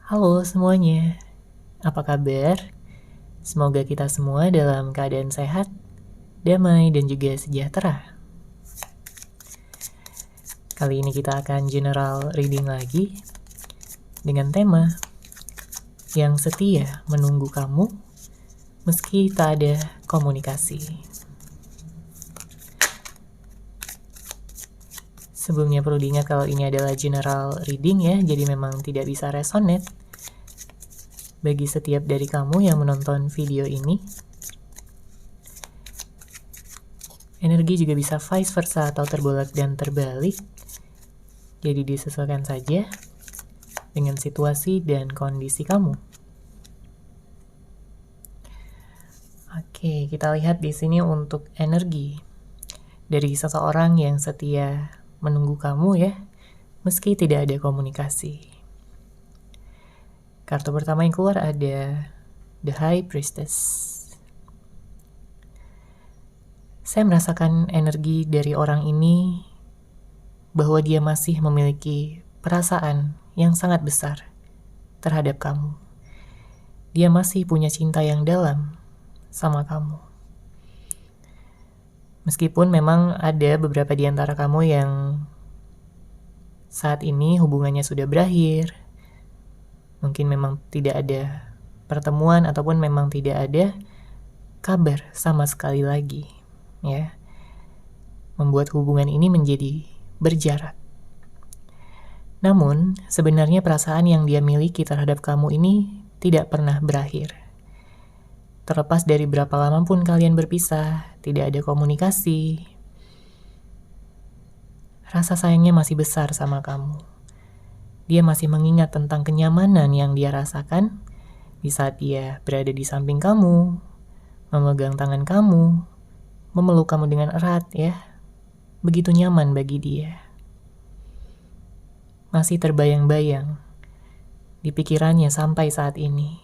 Halo semuanya, apa kabar? Semoga kita semua dalam keadaan sehat, damai, dan juga sejahtera. Kali ini kita akan general reading lagi dengan tema yang setia menunggu kamu meski tak ada komunikasi. Sebelumnya perlu diingat kalau ini adalah general reading ya, jadi memang tidak bisa resonate bagi setiap dari kamu yang menonton video ini. Energi juga bisa vice versa atau terbolak dan terbalik, jadi disesuaikan saja dengan situasi dan kondisi kamu. Oke, kita lihat di sini untuk energi dari seseorang yang setia menunggu kamu ya, meski tidak ada komunikasi. Kartu pertama yang keluar ada The High Priestess. Saya merasakan energi dari orang ini bahwa dia masih memiliki perasaan yang sangat besar terhadap kamu. Dia masih punya cinta yang dalam sama kamu. Meskipun memang ada beberapa di antara kamu yang saat ini hubungannya sudah berakhir, mungkin memang tidak ada pertemuan ataupun memang tidak ada kabar sama sekali lagi, ya. Membuat hubungan ini menjadi berjarak. Namun, sebenarnya perasaan yang dia miliki terhadap kamu ini tidak pernah berakhir. Terlepas dari berapa lama pun kalian berpisah, tidak ada komunikasi, rasa sayangnya masih besar sama kamu. Dia masih mengingat tentang kenyamanan yang dia rasakan di saat dia berada di samping kamu, memegang tangan kamu, memeluk kamu dengan erat ya. Begitu nyaman bagi dia. Masih terbayang-bayang di pikirannya sampai saat ini.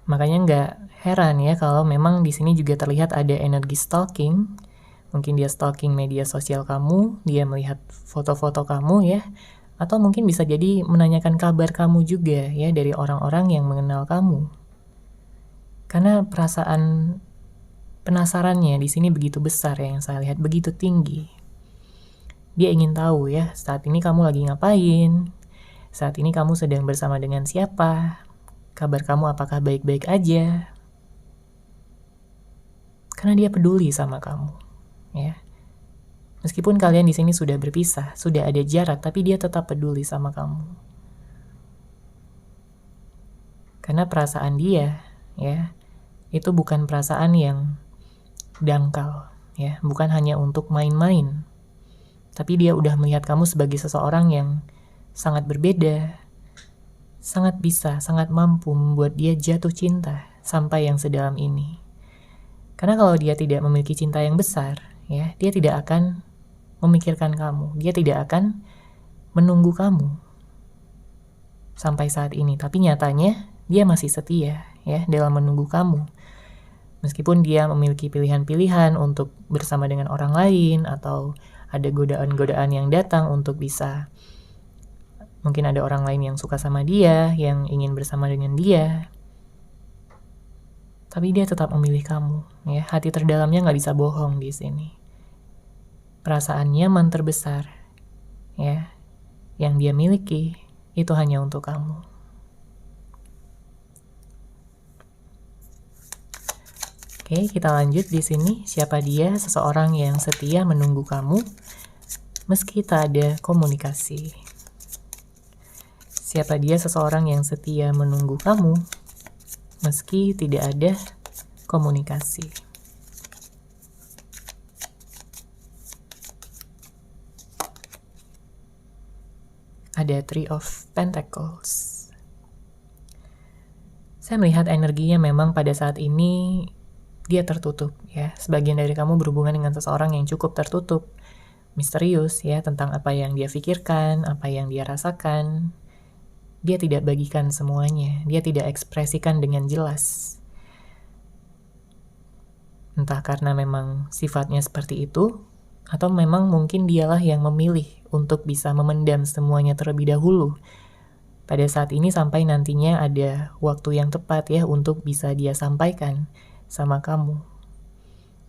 Makanya nggak heran ya kalau memang di sini juga terlihat ada energi stalking. Mungkin dia stalking media sosial kamu, dia melihat foto-foto kamu ya, atau mungkin bisa jadi menanyakan kabar kamu juga ya dari orang-orang yang mengenal kamu. Karena perasaan penasarannya di sini begitu besar ya, yang saya lihat begitu tinggi. Dia ingin tahu ya, saat ini kamu lagi ngapain, saat ini kamu sedang bersama dengan siapa, kabar kamu apakah baik-baik aja. Karena dia peduli sama kamu, ya. Meskipun kalian di sini sudah berpisah, sudah ada jarak, tapi dia tetap peduli sama kamu. Karena perasaan dia, ya, itu bukan perasaan yang dangkal, ya, bukan hanya untuk main-main. Tapi dia udah melihat kamu sebagai seseorang yang sangat berbeda, sangat bisa, sangat mampu membuat dia jatuh cinta sampai yang sedalam ini. Karena kalau dia tidak memiliki cinta yang besar, ya, dia tidak akan memikirkan kamu, dia tidak akan menunggu kamu sampai saat ini. Tapi nyatanya dia masih setia ya dalam menunggu kamu. Meskipun dia memiliki pilihan-pilihan untuk bersama dengan orang lain atau ada godaan-godaan yang datang untuk bisa, mungkin ada orang lain yang suka sama dia, yang ingin bersama dengan dia. Tapi dia tetap memilih kamu, ya. Hati terdalamnya nggak bisa bohong di sini. Perasaan nyaman terbesar, ya, yang dia miliki itu hanya untuk kamu. Oke, kita lanjut di sini. Siapa dia? Seseorang yang setia menunggu kamu meski tak ada komunikasi. Siapa dia? Seseorang yang setia menunggu kamu meski tidak ada komunikasi. Ada Three of Pentacles. Saya melihat energinya memang pada saat ini dia tertutup ya. Sebagian dari kamu berhubungan dengan seseorang yang cukup tertutup, misterius ya, tentang apa yang dia pikirkan, apa yang dia rasakan. Dia tidak bagikan semuanya, dia tidak ekspresikan dengan jelas. Entah karena memang sifatnya seperti itu, atau memang mungkin dialah yang memilih untuk bisa memendam semuanya terlebih dahulu, pada saat ini sampai nantinya ada waktu yang tepat ya untuk bisa dia sampaikan sama kamu.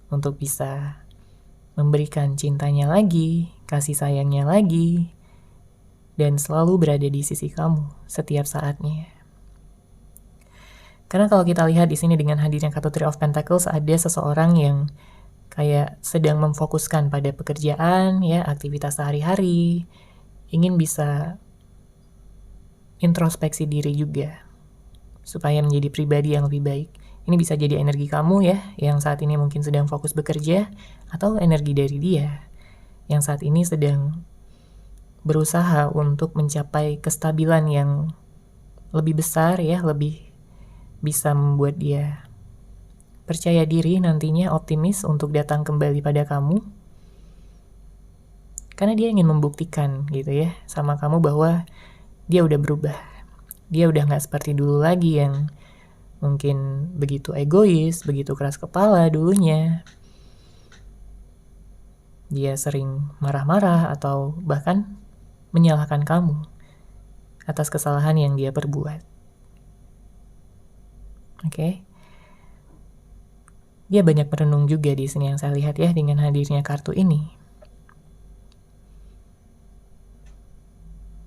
Untuk bisa memberikan cintanya lagi, kasih sayangnya lagi, dan selalu berada di sisi kamu setiap saatnya. Karena kalau kita lihat di sini dengan hadirnya kartu Three of Pentacles, ada seseorang yang kayak sedang memfokuskan pada pekerjaan, ya, aktivitas sehari-hari, ingin bisa introspeksi diri juga, supaya menjadi pribadi yang lebih baik. Ini bisa jadi energi kamu ya, yang saat ini mungkin sedang fokus bekerja, atau energi dari dia, yang saat ini sedang berusaha untuk mencapai kestabilan yang lebih besar ya, lebih bisa membuat dia percaya diri nantinya, optimis untuk datang kembali pada kamu. Karena dia ingin membuktikan gitu ya, sama kamu bahwa dia udah berubah. Dia udah gak seperti dulu lagi yang mungkin begitu egois, begitu keras kepala dulunya. Dia sering marah-marah atau bahkan menyalahkan kamu atas kesalahan yang dia perbuat. Oke. Dia banyak merenung juga di sini yang saya lihat ya dengan hadirnya kartu ini.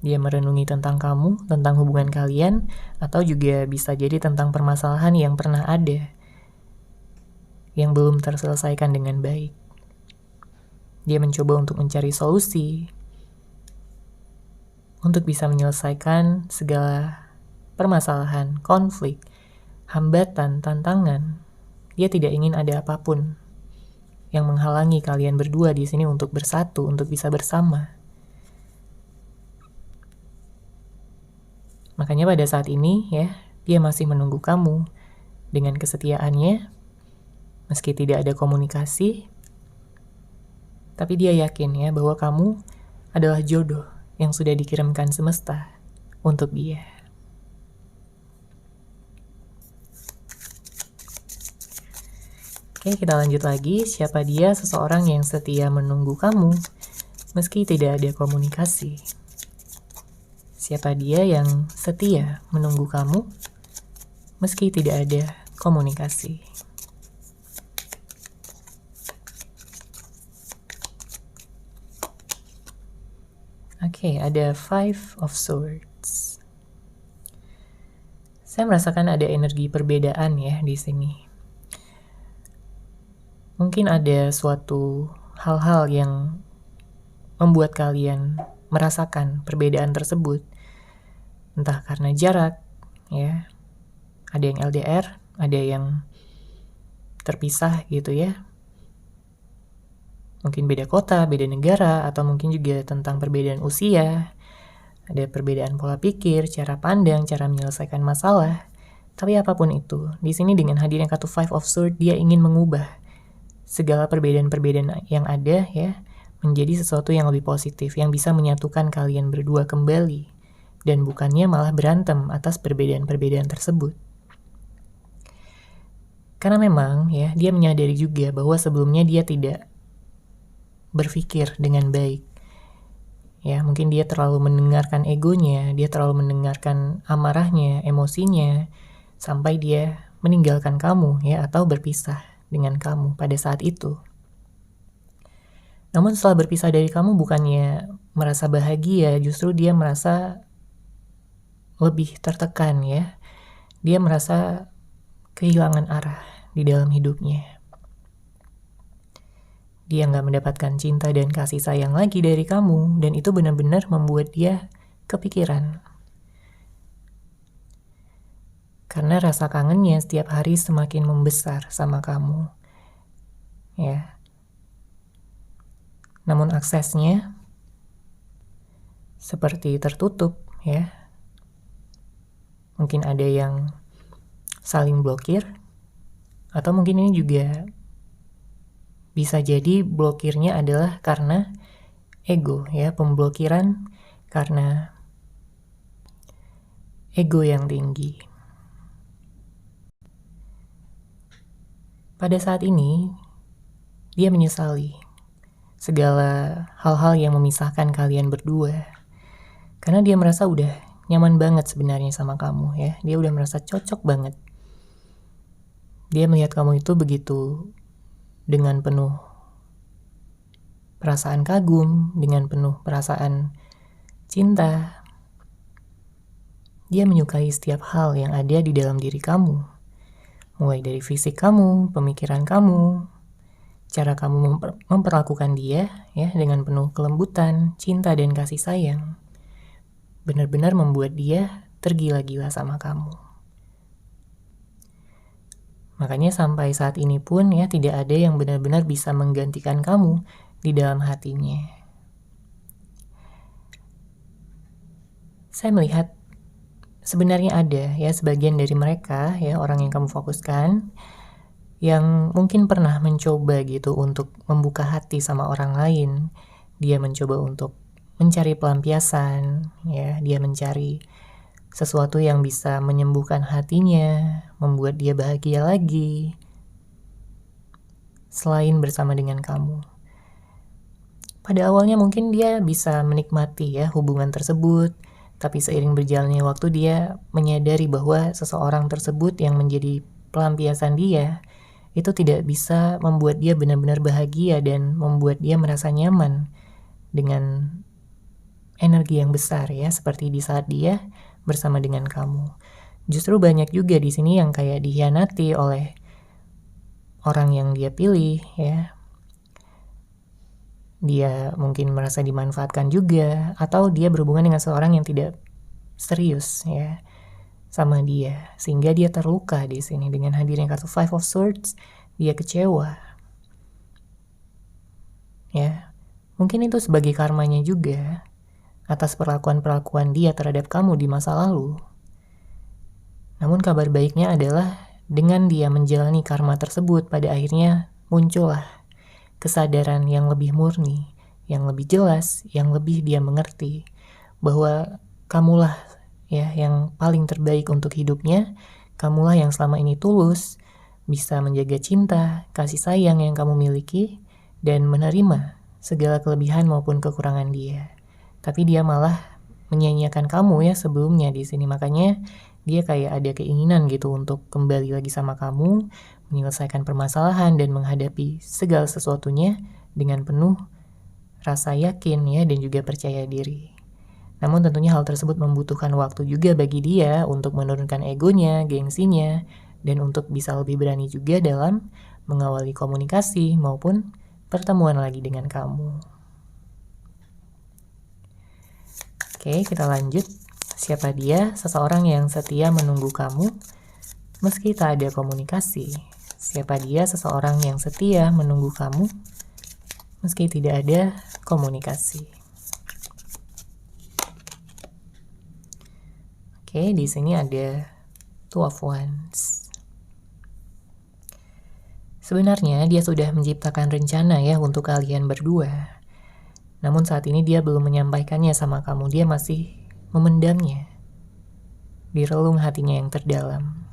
Dia merenungi tentang kamu, tentang hubungan kalian, atau juga bisa jadi tentang permasalahan yang pernah ada, yang belum terselesaikan dengan baik. Dia mencoba untuk mencari solusi, untuk bisa menyelesaikan segala permasalahan, konflik, hambatan, tantangan. Dia tidak ingin ada apapun yang menghalangi kalian berdua di sini untuk bersatu, untuk bisa bersama. Makanya pada saat ini ya, dia masih menunggu kamu dengan kesetiaannya, meski tidak ada komunikasi, tapi dia yakin ya bahwa kamu adalah jodoh yang sudah dikirimkan semesta untuk dia. Oke, kita lanjut lagi. Siapa dia? Seseorang yang setia menunggu kamu, meski tidak ada komunikasi. Siapa dia yang setia menunggu kamu, meski tidak ada komunikasi. Oke, ada Five of Swords. Saya merasakan ada energi perbedaan ya di sini. Mungkin ada suatu hal-hal yang membuat kalian merasakan perbedaan tersebut. Entah karena jarak, ya. Ada yang LDR, ada yang terpisah gitu ya. Mungkin beda kota, beda negara, atau mungkin juga tentang perbedaan usia. Ada perbedaan pola pikir, cara pandang, cara menyelesaikan masalah. Tapi apapun itu, di sini dengan hadirnya kartu Five of Swords, dia ingin mengubah segala perbedaan-perbedaan yang ada ya, menjadi sesuatu yang lebih positif, yang bisa menyatukan kalian berdua kembali. Dan bukannya malah berantem atas perbedaan-perbedaan tersebut. Karena memang ya, dia menyadari juga bahwa sebelumnya dia tidak berpikir dengan baik. Ya, mungkin dia terlalu mendengarkan egonya, dia terlalu mendengarkan amarahnya, emosinya, sampai dia meninggalkan kamu ya, atau berpisah dengan kamu pada saat itu. Namun setelah berpisah dari kamu bukannya merasa bahagia, justru dia merasa lebih tertekan ya. Dia merasa kehilangan arah di dalam hidupnya. Dia nggak mendapatkan cinta dan kasih sayang lagi dari kamu, dan itu benar-benar membuat dia kepikiran. Karena rasa kangennya setiap hari semakin membesar sama kamu. Ya. Namun aksesnya seperti tertutup ya. Mungkin ada yang saling blokir, atau mungkin ini juga bisa jadi blokirnya adalah karena ego ya, pemblokiran karena ego yang tinggi. Pada saat ini, dia menyesali segala hal-hal yang memisahkan kalian berdua. Karena dia merasa udah nyaman banget sebenarnya sama kamu ya. Dia udah merasa cocok banget. Dia melihat kamu itu begitu dengan penuh perasaan kagum, dengan penuh perasaan cinta. Dia menyukai setiap hal yang ada di dalam diri kamu. Mulai dari fisik kamu, pemikiran kamu, cara kamu memperlakukan dia ya dengan penuh kelembutan, cinta dan kasih sayang. Benar-benar membuat dia tergila-gila sama kamu. Makanya sampai saat ini pun ya tidak ada yang benar-benar bisa menggantikan kamu di dalam hatinya. Saya melihat sebenarnya ada ya sebagian dari mereka ya orang yang kamu fokuskan yang mungkin pernah mencoba gitu untuk membuka hati sama orang lain. Dia mencoba untuk mencari pelampiasan ya, dia mencari sesuatu yang bisa menyembuhkan hatinya, membuat dia bahagia lagi, selain bersama dengan kamu. Pada awalnya mungkin dia bisa menikmati ya hubungan tersebut, tapi seiring berjalannya waktu dia menyadari bahwa seseorang tersebut yang menjadi pelampiasan dia, itu tidak bisa membuat dia benar-benar bahagia dan membuat dia merasa nyaman dengan energi yang besar ya, seperti di saat dia bersama dengan kamu. Justru banyak juga di sini yang kayak dikhianati oleh orang yang dia pilih ya. Dia mungkin merasa dimanfaatkan juga, atau dia berhubungan dengan seorang yang tidak serius ya sama dia, sehingga dia terluka di sini dengan hadirnya kartu Five of Swords. Dia kecewa ya. Mungkin itu sebagai karmanya juga atas perlakuan-perlakuan dia terhadap kamu di masa lalu. Namun kabar baiknya adalah dengan dia menjalani karma tersebut, pada akhirnya muncullah kesadaran yang lebih murni, yang lebih jelas, yang lebih dia mengerti bahwa kamulah ya yang paling terbaik untuk hidupnya. Kamulah yang selama ini tulus, bisa menjaga cinta, kasih sayang yang kamu miliki, dan menerima segala kelebihan maupun kekurangan dia. Tapi dia malah menyanyiakan kamu ya sebelumnya di sini. Makanya dia kayak ada keinginan gitu untuk kembali lagi sama kamu, menyelesaikan permasalahan dan menghadapi segala sesuatunya dengan penuh rasa yakin ya dan juga percaya diri. Namun tentunya hal tersebut membutuhkan waktu juga bagi dia untuk menurunkan egonya, gengsinya, dan untuk bisa lebih berani juga dalam mengawali komunikasi maupun pertemuan lagi dengan kamu. Oke, kita lanjut. Siapa dia? Seseorang yang setia menunggu kamu meski tak ada komunikasi. Siapa dia? Seseorang yang setia menunggu kamu meski tidak ada komunikasi. Oke, di sini ada Two of Wands. Sebenarnya dia sudah menciptakan rencana ya untuk kalian berdua. Namun saat ini dia belum menyampaikannya sama kamu, dia masih memendamnya di relung hatinya yang terdalam.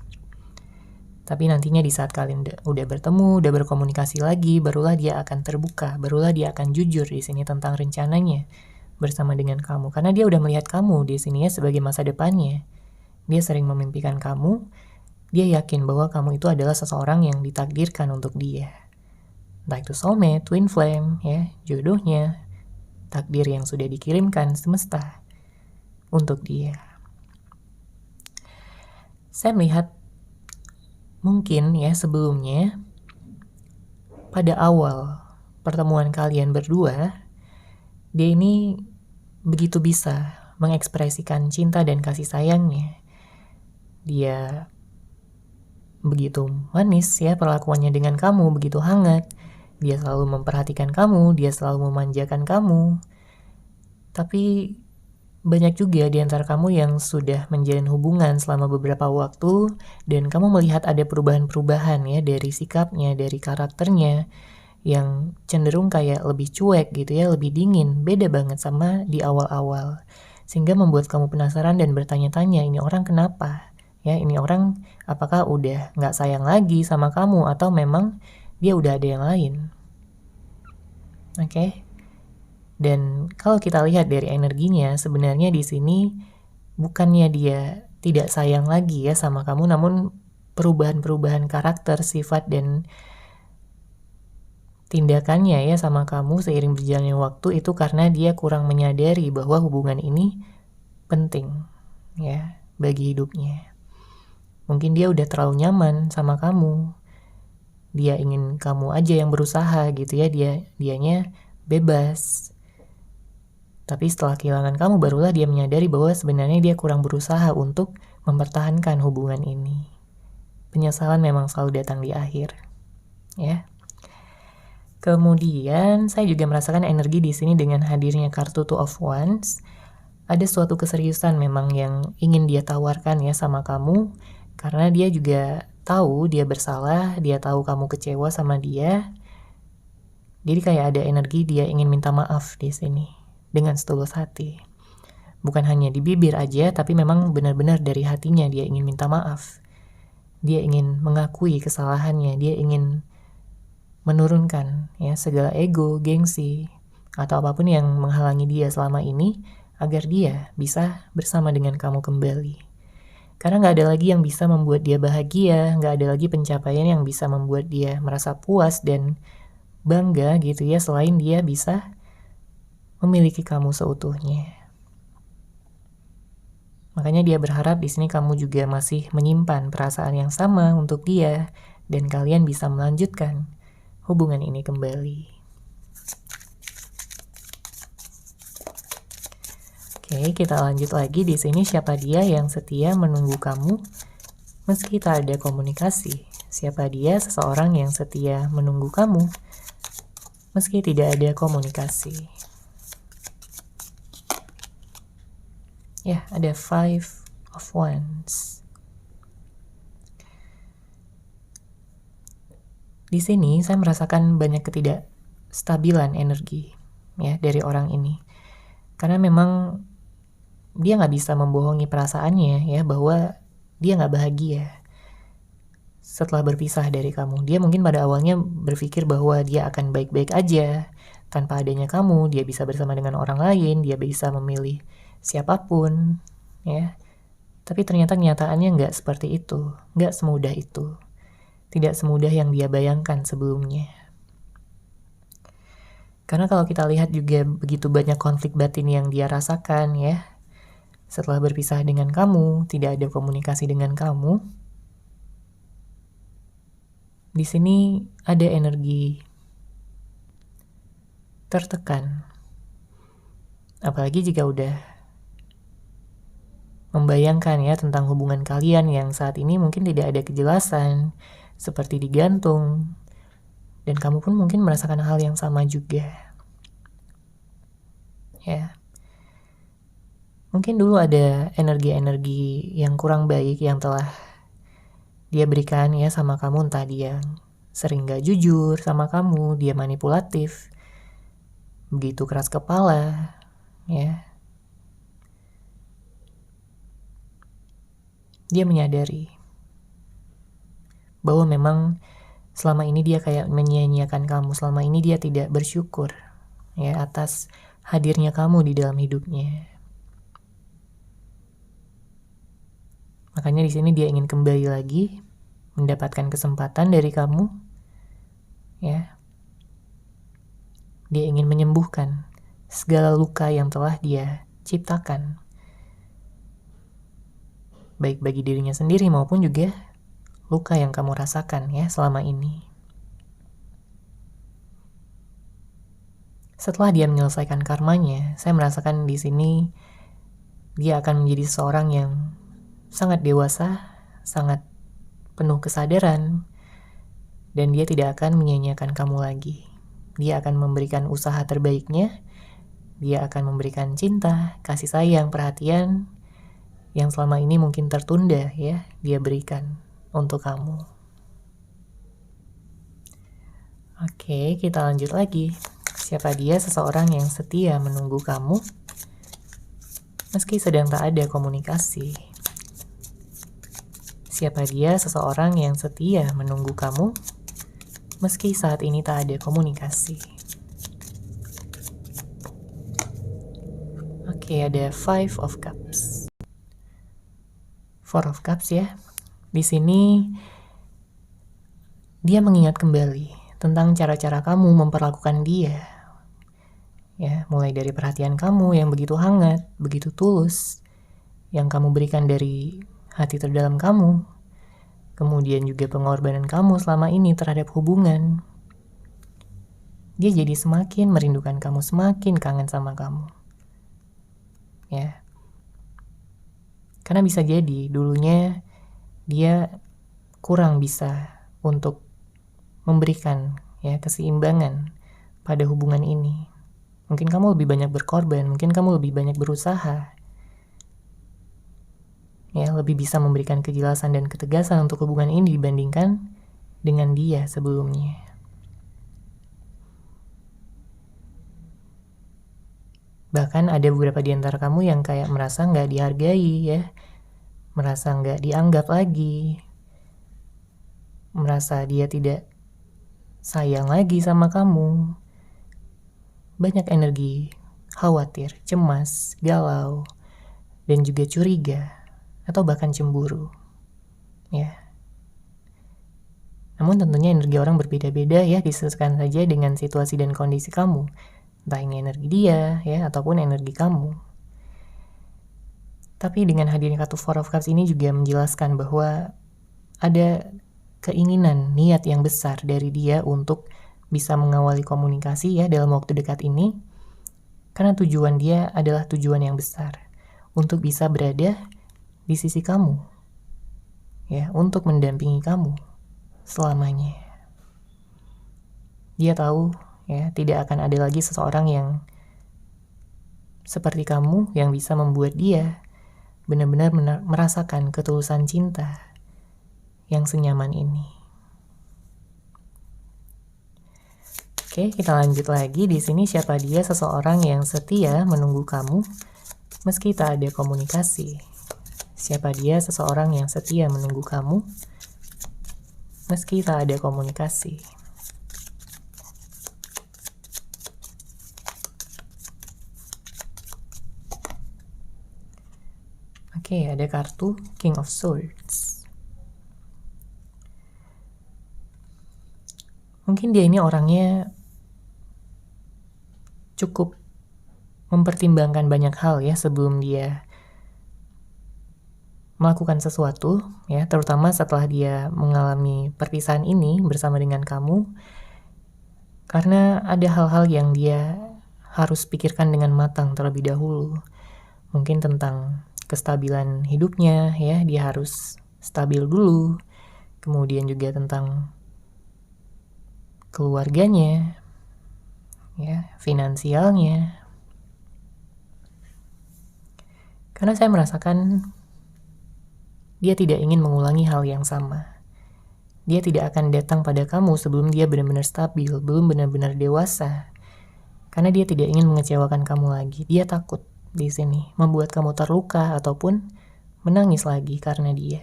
Tapi nantinya di saat kalian udah bertemu, udah berkomunikasi lagi, barulah dia akan terbuka, barulah dia akan jujur di sini tentang rencananya bersama dengan kamu. Karena dia udah melihat kamu di sini ya sebagai masa depannya. Dia sering memimpikan kamu, dia yakin bahwa kamu itu adalah seseorang yang ditakdirkan untuk dia. Entah itu soulmate, twin flame, ya, jodohnya, takdir yang sudah dikirimkan semesta untuk dia. Saya melihat mungkin ya sebelumnya pada awal pertemuan kalian berdua, dia ini begitu bisa mengekspresikan cinta dan kasih sayangnya. Dia begitu manis ya perlakuannya dengan kamu, begitu hangat. Dia selalu memperhatikan kamu, dia selalu memanjakan kamu. Tapi banyak juga di antara kamu yang sudah menjalin hubungan selama beberapa waktu dan kamu melihat ada perubahan-perubahan ya dari sikapnya, dari karakternya yang cenderung kayak lebih cuek gitu ya, lebih dingin, beda banget sama di awal-awal. Sehingga membuat kamu penasaran dan bertanya-tanya, ini orang kenapa? Ya, ini orang apakah udah nggak sayang lagi sama kamu atau memang dia udah ada yang lain. Oke. Dan kalau kita lihat dari energinya, sebenarnya di sini bukannya dia tidak sayang lagi ya sama kamu, namun perubahan-perubahan karakter, sifat, dan tindakannya ya sama kamu seiring berjalannya waktu itu karena dia kurang menyadari bahwa hubungan ini penting ya bagi hidupnya. Mungkin dia udah terlalu nyaman sama kamu. Dia ingin kamu aja yang berusaha gitu ya, dianya bebas. Tapi setelah kehilangan kamu barulah dia menyadari bahwa sebenarnya dia kurang berusaha untuk mempertahankan hubungan ini. Penyesalan memang selalu datang di akhir, ya. Kemudian saya juga merasakan energi di sini dengan hadirnya kartu Two of Wands. Ada suatu keseriusan memang yang ingin dia tawarkan ya sama kamu, karena dia juga tahu dia bersalah, dia tahu kamu kecewa sama dia. Jadi kayak ada energi dia ingin minta maaf di sini dengan setulus hati. Bukan hanya di bibir aja, tapi memang benar-benar dari hatinya dia ingin minta maaf. Dia ingin mengakui kesalahannya, dia ingin menurunkan ya segala ego, gengsi, atau apapun yang menghalangi dia selama ini agar dia bisa bersama dengan kamu kembali. Karena gak ada lagi yang bisa membuat dia bahagia, gak ada lagi pencapaian yang bisa membuat dia merasa puas dan bangga gitu ya, selain dia bisa memiliki kamu seutuhnya. Makanya dia berharap di sini kamu juga masih menyimpan perasaan yang sama untuk dia dan kalian bisa melanjutkan hubungan ini kembali. Oke, kita lanjut lagi di sini. Siapa dia yang setia menunggu kamu meski tak ada komunikasi? Siapa dia seseorang yang setia menunggu kamu meski tidak ada komunikasi? Ya, ada Five of Wands. Di sini saya merasakan banyak ketidakstabilan energi ya dari orang ini. Karena memang dia nggak bisa membohongi perasaannya ya bahwa dia nggak bahagia setelah berpisah dari kamu. Dia mungkin pada awalnya berpikir bahwa dia akan baik-baik aja tanpa adanya kamu. Dia bisa bersama dengan orang lain, dia bisa memilih siapapun ya. Tapi ternyata kenyataannya nggak seperti itu, nggak semudah itu. Tidak semudah yang dia bayangkan sebelumnya. Karena kalau kita lihat juga begitu banyak konflik batin yang dia rasakan ya. Setelah berpisah dengan kamu, tidak ada komunikasi dengan kamu. Di sini ada energi tertekan. Apalagi jika udah membayangkan ya tentang hubungan kalian yang saat ini mungkin tidak ada kejelasan, seperti digantung, dan kamu pun mungkin merasakan hal yang sama juga. Ya. Mungkin dulu ada energi-energi yang kurang baik yang telah dia berikan ya sama kamu, entah dia sering gak jujur sama kamu, dia manipulatif, begitu keras kepala, ya. Dia menyadari bahwa memang selama ini dia kayak menyia-nyiakan kamu, selama ini dia tidak bersyukur ya atas hadirnya kamu di dalam hidupnya. Makanya di sini dia ingin kembali lagi, mendapatkan kesempatan dari kamu, ya. Dia ingin menyembuhkan segala luka yang telah dia ciptakan, baik bagi dirinya sendiri maupun juga luka yang kamu rasakan ya selama ini. Setelah dia menyelesaikan karmanya, saya merasakan di sini dia akan menjadi seorang yang sangat dewasa, sangat penuh kesadaran, dan dia tidak akan menyia-nyiakan kamu lagi. Dia akan memberikan usaha terbaiknya, dia akan memberikan cinta, kasih sayang, perhatian yang selama ini mungkin tertunda ya, dia berikan untuk kamu. Oke, kita lanjut lagi. Siapa dia seseorang yang setia menunggu kamu meski sedang tak ada komunikasi? Siapa dia seseorang yang setia menunggu kamu meski saat ini tak ada komunikasi? Oke, ada Five of Cups. Four of Cups ya. Di sini dia mengingat kembali tentang cara-cara kamu memperlakukan dia. Ya, mulai dari perhatian kamu yang begitu hangat, begitu tulus, yang kamu berikan dari hati terdalam kamu. Kemudian juga pengorbanan kamu selama ini terhadap hubungan. Dia jadi semakin merindukan kamu, semakin kangen sama kamu. Ya. Karena bisa jadi dulunya dia kurang bisa untuk memberikan ya keseimbangan pada hubungan ini. Mungkin kamu lebih banyak berkorban, mungkin kamu lebih banyak berusaha. Ya, lebih bisa memberikan kejelasan dan ketegasan untuk hubungan ini dibandingkan dengan dia sebelumnya. Bahkan ada beberapa di antara kamu yang kayak merasa nggak dihargai ya, merasa nggak dianggap lagi, merasa dia tidak sayang lagi sama kamu. Banyak energi khawatir, cemas, galau, dan juga curiga, atau bahkan cemburu. Ya. Namun tentunya energi orang berbeda-beda ya, disesuaikan saja dengan situasi dan kondisi kamu. Entah ini energi dia ya, ataupun energi kamu. Tapi dengan hadirnya kartu Four of Cups ini juga menjelaskan bahwa ada keinginan, niat yang besar dari dia untuk bisa mengawali komunikasi ya dalam waktu dekat ini. Karena tujuan dia adalah tujuan yang besar. Untuk bisa berada di sisi kamu. Ya, untuk mendampingi kamu selamanya. Dia tahu ya, tidak akan ada lagi seseorang yang seperti kamu yang bisa membuat dia benar-benar merasakan ketulusan cinta yang senyaman ini. Oke, kita lanjut lagi. Di sini siapa dia? Seseorang yang setia menunggu kamu meski tak ada komunikasi. Siapa dia? Seseorang yang setia menunggu kamu meski tak ada komunikasi. Oke, ada kartu King of Swords. Mungkin dia ini orangnya cukup mempertimbangkan banyak hal ya sebelum dia melakukan sesuatu ya, terutama setelah dia mengalami perpisahan ini bersama dengan kamu, karena ada hal-hal yang dia harus pikirkan dengan matang terlebih dahulu. Mungkin tentang kestabilan hidupnya ya, dia harus stabil dulu. Kemudian juga tentang keluarganya ya, finansialnya. Karena saya merasakan dia tidak ingin mengulangi hal yang sama. Dia tidak akan datang pada kamu sebelum dia benar-benar stabil, belum benar-benar dewasa. Karena dia tidak ingin mengecewakan kamu lagi. Dia takut di sini membuat kamu terluka ataupun menangis lagi karena dia.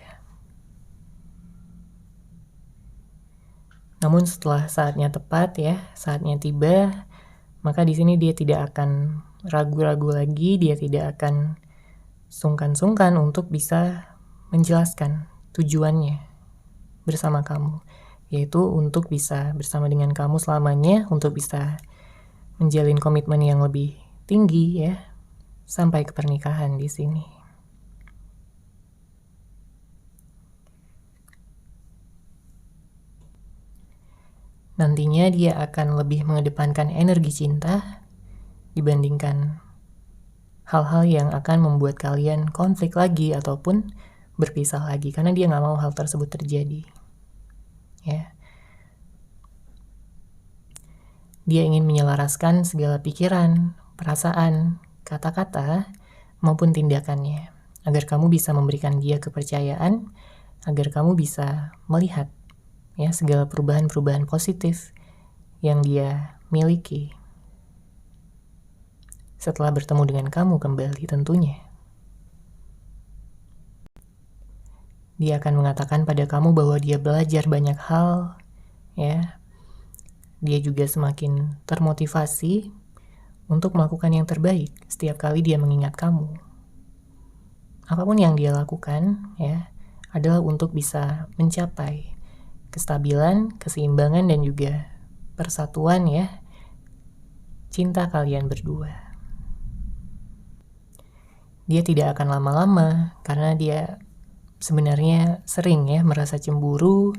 Namun setelah saatnya tepat ya, saatnya tiba, maka di sini dia tidak akan ragu-ragu lagi, dia tidak akan sungkan-sungkan untuk bisa menjelaskan tujuannya bersama kamu, yaitu untuk bisa bersama dengan kamu selamanya, untuk bisa menjalin komitmen yang lebih tinggi ya, sampai ke pernikahan di sini. Nantinya dia akan lebih mengedepankan energi cinta dibandingkan hal-hal yang akan membuat kalian konflik lagi ataupun berpisah lagi, karena dia nggak mau hal tersebut terjadi. Ya. Dia ingin menyelaraskan segala pikiran, perasaan, kata-kata, maupun tindakannya, agar kamu bisa memberikan dia kepercayaan, agar kamu bisa melihat ya segala perubahan-perubahan positif yang dia miliki setelah bertemu dengan kamu kembali tentunya. Dia akan mengatakan pada kamu bahwa dia belajar banyak hal ya. Dia juga semakin termotivasi untuk melakukan yang terbaik setiap kali dia mengingat kamu. apapun yang dia lakukan ya adalah untuk bisa mencapai kestabilan, keseimbangan, dan juga persatuan ya, cinta kalian berdua. Dia tidak akan lama-lama karena dia sebenarnya sering ya merasa cemburu,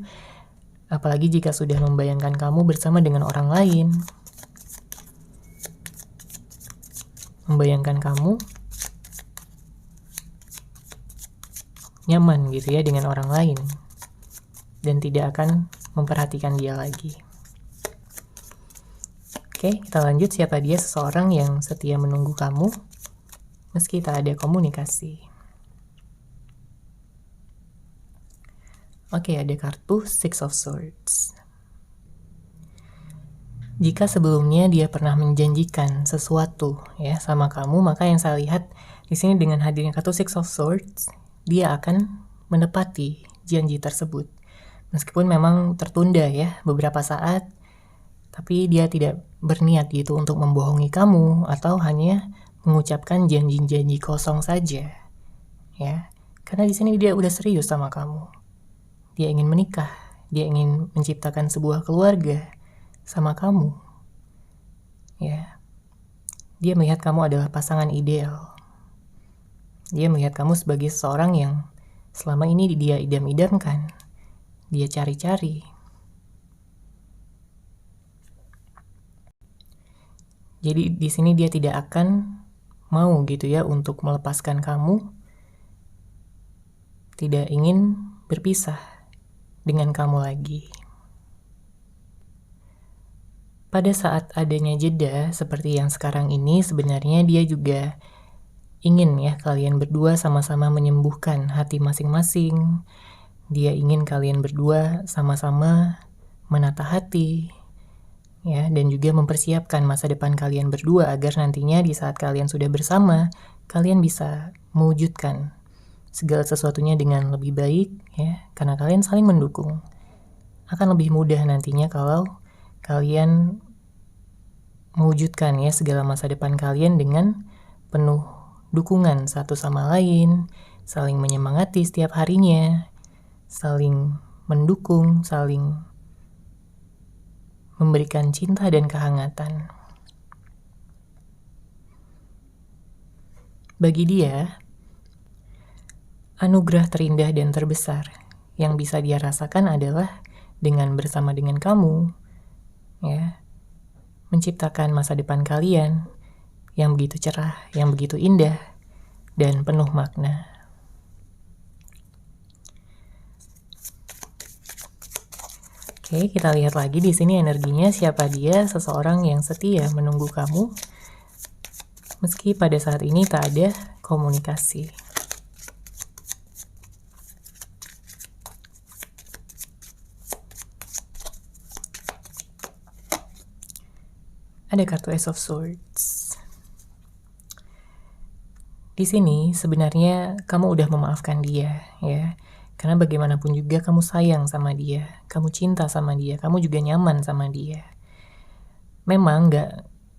apalagi jika sudah membayangkan kamu bersama dengan orang lain. Membayangkan kamu nyaman gitu ya dengan orang lain dan tidak akan memperhatikan dia lagi. Oke, kita lanjut. Siapa dia? Seseorang yang setia menunggu kamu meski tak ada komunikasi. Oke, ada kartu Six of Swords. Jika sebelumnya dia pernah menjanjikan sesuatu ya sama kamu, maka yang saya lihat di sini dengan hadirnya kartu Six of Swords, dia akan menepati janji tersebut. Meskipun memang tertunda ya beberapa saat, tapi dia tidak berniat gitu untuk membohongi kamu atau hanya mengucapkan janji-janji kosong saja. Ya. Karena di sini dia udah serius sama kamu. Dia ingin menikah, dia ingin menciptakan sebuah keluarga sama kamu. Ya. Dia melihat kamu adalah pasangan ideal. Dia melihat kamu sebagai seseorang yang selama ini dia idam-idamkan. Dia cari-cari. Jadi di sini dia tidak akan mau gitu ya untuk melepaskan kamu. Tidak ingin berpisah dengan kamu lagi. Pada saat adanya jeda seperti yang sekarang ini, sebenarnya dia juga ingin ya kalian berdua sama-sama menyembuhkan hati masing-masing. Dia ingin kalian berdua sama-sama menata hati ya, dan juga mempersiapkan masa depan kalian berdua agar nantinya di saat kalian sudah bersama, kalian bisa mewujudkan segala sesuatunya dengan lebih baik ya, karena kalian saling mendukung. Akan lebih mudah nantinya kalau kalian mewujudkan ya segala masa depan kalian dengan penuh dukungan satu sama lain, saling menyemangati setiap harinya, saling mendukung, saling memberikan cinta dan kehangatan. Bagi dia, anugerah terindah dan terbesar yang bisa dia rasakan adalah dengan bersama dengan kamu, ya, menciptakan masa depan kalian yang begitu cerah, yang begitu indah, dan penuh makna. Oke, kita lihat lagi di sini energinya. Siapa dia? Seseorang yang setia menunggu kamu, meski pada saat ini tak ada komunikasi. Ada kartu Ace of Swords. Di sini sebenarnya kamu udah memaafkan dia, ya. Karena bagaimanapun juga kamu sayang sama dia, kamu cinta sama dia, kamu juga nyaman sama dia. Memang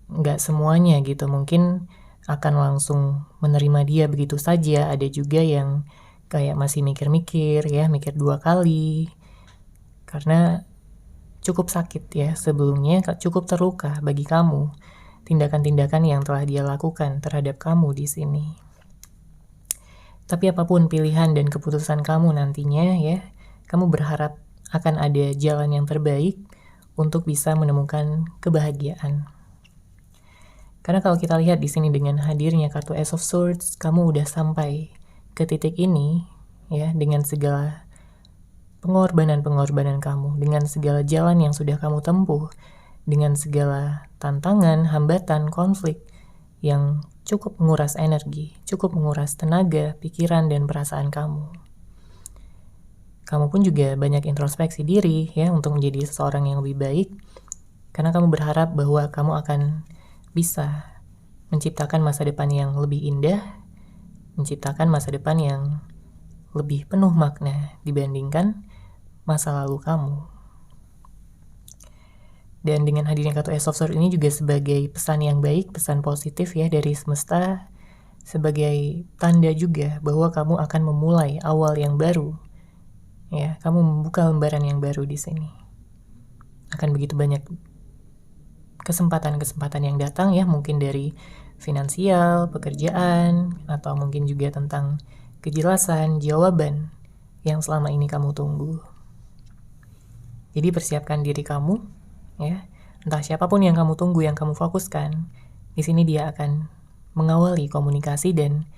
nggak semuanya gitu, mungkin akan langsung menerima dia begitu saja. Ada juga yang kayak masih mikir-mikir ya, mikir 2 kali. Karena cukup sakit ya sebelumnya, cukup terluka bagi kamu tindakan-tindakan yang telah dia lakukan terhadap kamu di sini. Tapi apapun pilihan dan keputusan kamu nantinya ya, kamu berharap akan ada jalan yang terbaik untuk bisa menemukan kebahagiaan. Karena kalau kita lihat di sini dengan hadirnya kartu Ace of Swords, kamu udah sampai ke titik ini ya dengan segala pengorbanan-pengorbanan kamu, dengan segala jalan yang sudah kamu tempuh, dengan segala tantangan, hambatan, konflik yang cukup menguras energi, cukup menguras tenaga, pikiran, dan perasaan kamu. Kamu pun juga banyak introspeksi diri ya untuk menjadi seseorang yang lebih baik, karena kamu berharap bahwa kamu akan bisa menciptakan masa depan yang lebih indah, menciptakan masa depan yang lebih penuh makna dibandingkan masa lalu kamu. Dan dengan hadirnya kartu Ace of Swords ini juga sebagai pesan yang baik, pesan positif ya dari semesta, sebagai tanda juga bahwa kamu akan memulai awal yang baru. Ya, kamu membuka lembaran yang baru di sini. Akan begitu banyak kesempatan-kesempatan yang datang ya, mungkin dari finansial, pekerjaan, atau mungkin juga tentang kejelasan, jawaban yang selama ini kamu tunggu. Jadi persiapkan diri kamu, ya. Entah siapapun yang kamu tunggu, yang kamu fokuskan, di sini dia akan mengawali komunikasi dan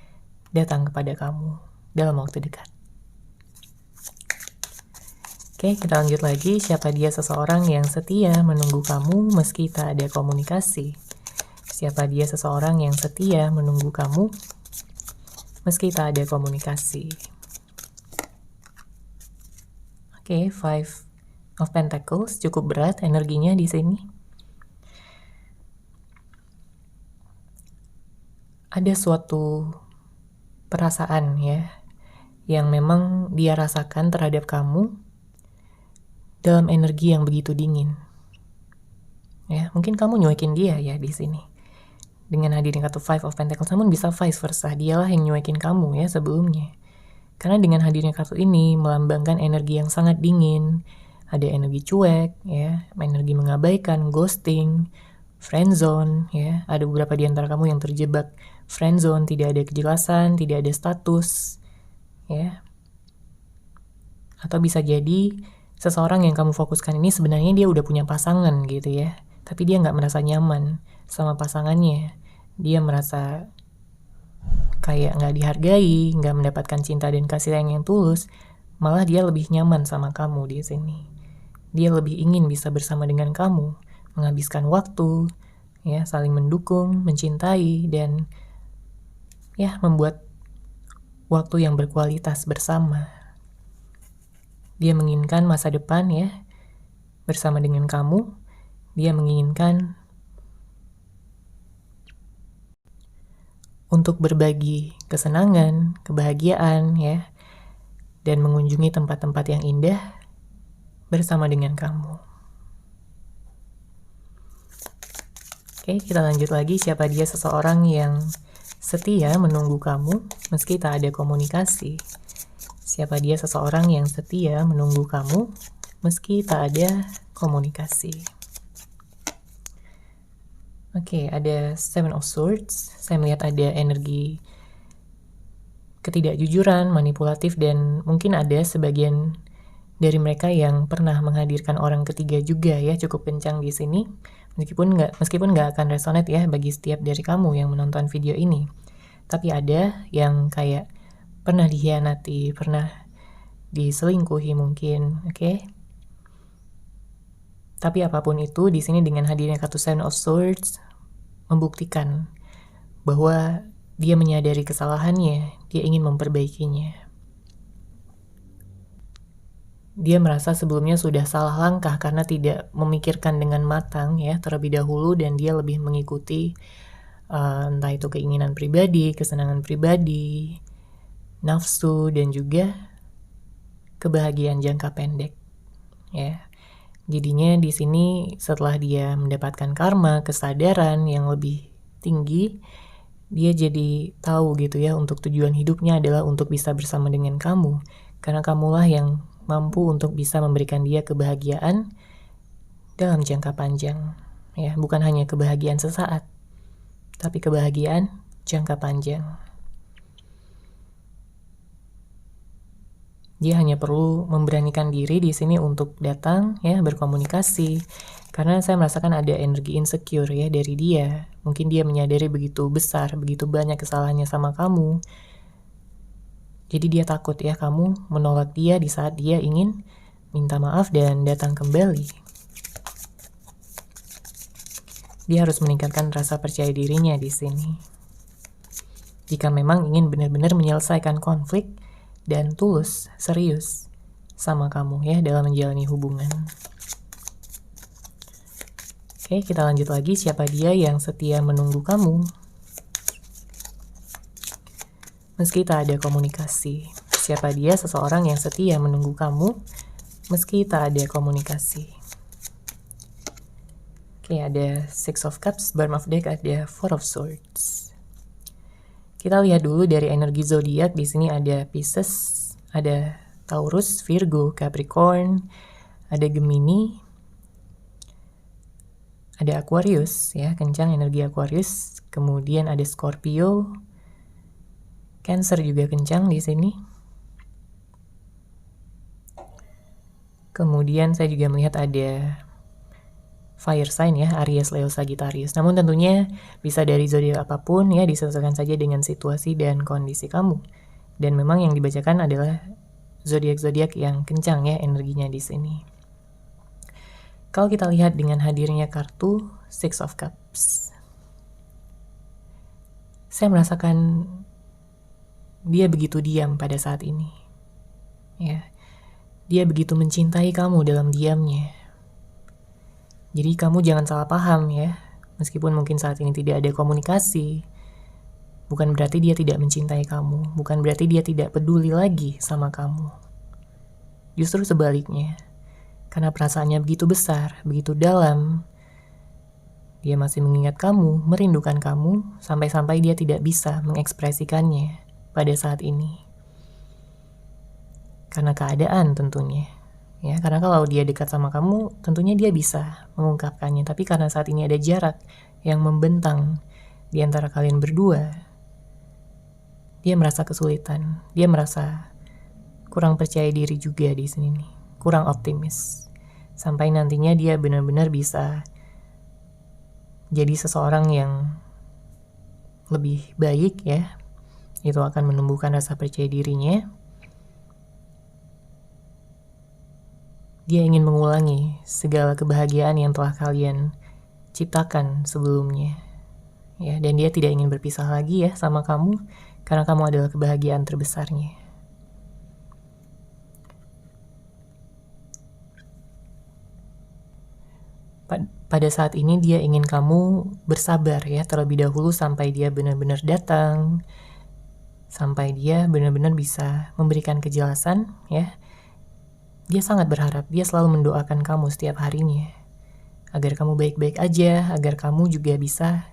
datang kepada kamu dalam waktu dekat. Oke, kita lanjut lagi. Siapa dia seseorang yang setia menunggu kamu meski tak ada komunikasi? Siapa dia seseorang yang setia menunggu kamu meski tak ada komunikasi? Oke, Five of Pentacles, cukup berat energinya di sini. Ada suatu perasaan ya, yang memang dia rasakan terhadap kamu dalam energi yang begitu dingin. Ya, mungkin kamu nyuekin dia ya di sini. Dengan hadirnya kartu Five of Pentacles, namun bisa vice versa. Dialah yang nyuekin kamu ya sebelumnya. Karena dengan hadirnya kartu ini melambangkan energi yang sangat dingin. Ada energi cuek ya, energi mengabaikan, ghosting, friendzone ya. Ada beberapa di antara kamu yang terjebak friendzone, tidak ada kejelasan, tidak ada status ya. Atau bisa jadi seseorang yang kamu fokuskan ini sebenarnya dia udah punya pasangan gitu ya, tapi dia nggak merasa nyaman sama pasangannya. Dia merasa kayak nggak dihargai, nggak mendapatkan cinta dan kasih sayang yang tulus. Malah dia lebih nyaman sama kamu di sini. Dia lebih ingin bisa bersama dengan kamu, menghabiskan waktu, ya, saling mendukung, mencintai, dan ya membuat waktu yang berkualitas bersama. Dia menginginkan masa depan ya, bersama dengan kamu. Dia menginginkan untuk berbagi kesenangan, kebahagiaan ya, dan mengunjungi tempat-tempat yang indah bersama dengan kamu. Oke, kita lanjut lagi. Siapa dia seseorang yang setia menunggu kamu meski tak ada komunikasi? Siapa dia seseorang yang setia menunggu kamu meski tak ada komunikasi? Oke, ada Seven of Swords. Saya melihat ada energi ketidakjujuran, manipulatif, dan mungkin ada sebagian dari mereka yang pernah menghadirkan orang ketiga juga ya, cukup kencang di sini. Meskipun nggak akan resonate ya bagi setiap dari kamu yang menonton video ini. Tapi ada yang kayak pernah dikhianati, pernah diselingkuhi mungkin, oke? Tapi apapun itu, di sini dengan hadirnya kartu Seven of Swords membuktikan bahwa dia menyadari kesalahannya, dia ingin memperbaikinya. Dia merasa sebelumnya sudah salah langkah karena tidak memikirkan dengan matang ya terlebih dahulu, dan dia lebih mengikuti entah itu keinginan pribadi, kesenangan pribadi, nafsu, dan juga kebahagiaan jangka pendek ya. Jadinya di sini setelah dia mendapatkan karma, kesadaran yang lebih tinggi, dia jadi tahu gitu ya, untuk tujuan hidupnya adalah untuk bisa bersama dengan kamu, karena kamulah yang mampu untuk bisa memberikan dia kebahagiaan dalam jangka panjang ya, bukan hanya kebahagiaan sesaat, tapi kebahagiaan jangka panjang. Dia hanya perlu memberanikan diri di sini untuk datang ya, berkomunikasi. Karena saya merasakan ada energi insecure ya dari dia. Mungkin dia menyadari begitu besar, begitu banyak kesalahannya sama kamu. Jadi dia takut ya kamu menolak dia di saat dia ingin minta maaf dan datang kembali. Dia harus meningkatkan rasa percaya dirinya di sini. Jika memang ingin benar-benar menyelesaikan konflik dan tulus, serius sama kamu ya dalam menjalani hubungan. Oke, kita lanjut lagi. Siapa dia yang setia menunggu kamu meski tak ada komunikasi? Siapa dia seseorang yang setia menunggu kamu meski tak ada komunikasi? Oke, ada Six of Cups, bottom of deck ada Four of Swords. Kita lihat dulu dari energi zodiak. Di sini ada Pisces, ada Taurus, Virgo, Capricorn, ada Gemini, ada Aquarius ya, kencang energi Aquarius. Kemudian ada Scorpio, Cancer juga kencang di sini. Kemudian saya juga melihat ada fire sign ya, Aries, Leo, Sagittarius. Namun tentunya bisa dari zodiak apapun ya, disesuaikan saja dengan situasi dan kondisi kamu. Dan memang yang dibacakan adalah zodiak-zodiak yang kencang ya energinya di sini. Kalau kita lihat dengan hadirnya kartu Six of Cups, saya merasakan dia begitu diam pada saat ini. Ya, dia begitu mencintai kamu dalam diamnya. Jadi kamu jangan salah paham ya. Meskipun mungkin saat ini tidak ada komunikasi, bukan berarti dia tidak mencintai kamu. Bukan berarti dia tidak peduli lagi sama kamu. Justru sebaliknya. Karena perasaannya begitu besar, begitu dalam, dia masih mengingat kamu, merindukan kamu, sampai-sampai dia tidak bisa mengekspresikannya pada saat ini. Karena keadaan tentunya. Ya, karena kalau dia dekat sama kamu, tentunya dia bisa mengungkapkannya. Tapi karena saat ini ada jarak yang membentang di antara kalian berdua, dia merasa kesulitan. Dia merasa kurang percaya diri juga di sini nih. Kurang optimis. Sampai nantinya dia benar-benar bisa jadi seseorang yang lebih baik ya. Itu akan menumbuhkan rasa percaya dirinya. Dia ingin mengulangi segala kebahagiaan yang telah kalian ciptakan sebelumnya. Ya, dan dia tidak ingin berpisah lagi ya sama kamu, karena kamu adalah kebahagiaan terbesarnya. Pada saat ini dia ingin kamu bersabar ya terlebih dahulu sampai dia benar-benar datang, sampai dia benar-benar bisa memberikan kejelasan ya. Dia sangat berharap, dia selalu mendoakan kamu setiap harinya. Agar kamu baik-baik aja, agar kamu juga bisa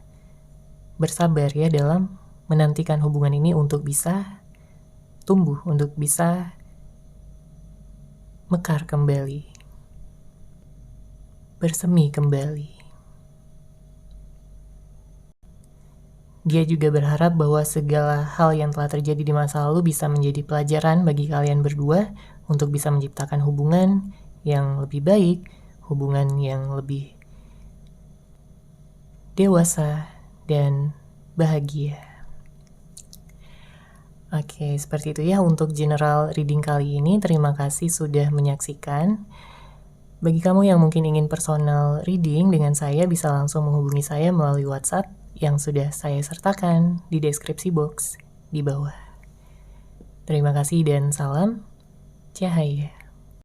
bersabar ya dalam menantikan hubungan ini untuk bisa tumbuh, untuk bisa mekar kembali, bersemi kembali. Dia juga berharap bahwa segala hal yang telah terjadi di masa lalu bisa menjadi pelajaran bagi kalian berdua untuk bisa menciptakan hubungan yang lebih baik, hubungan yang lebih dewasa dan bahagia. Oke, seperti itu ya untuk general reading kali ini. Terima kasih sudah menyaksikan. Bagi kamu yang mungkin ingin personal reading dengan saya, bisa langsung menghubungi saya melalui WhatsApp yang sudah saya sertakan di deskripsi box di bawah. Terima kasih dan salam cahaya.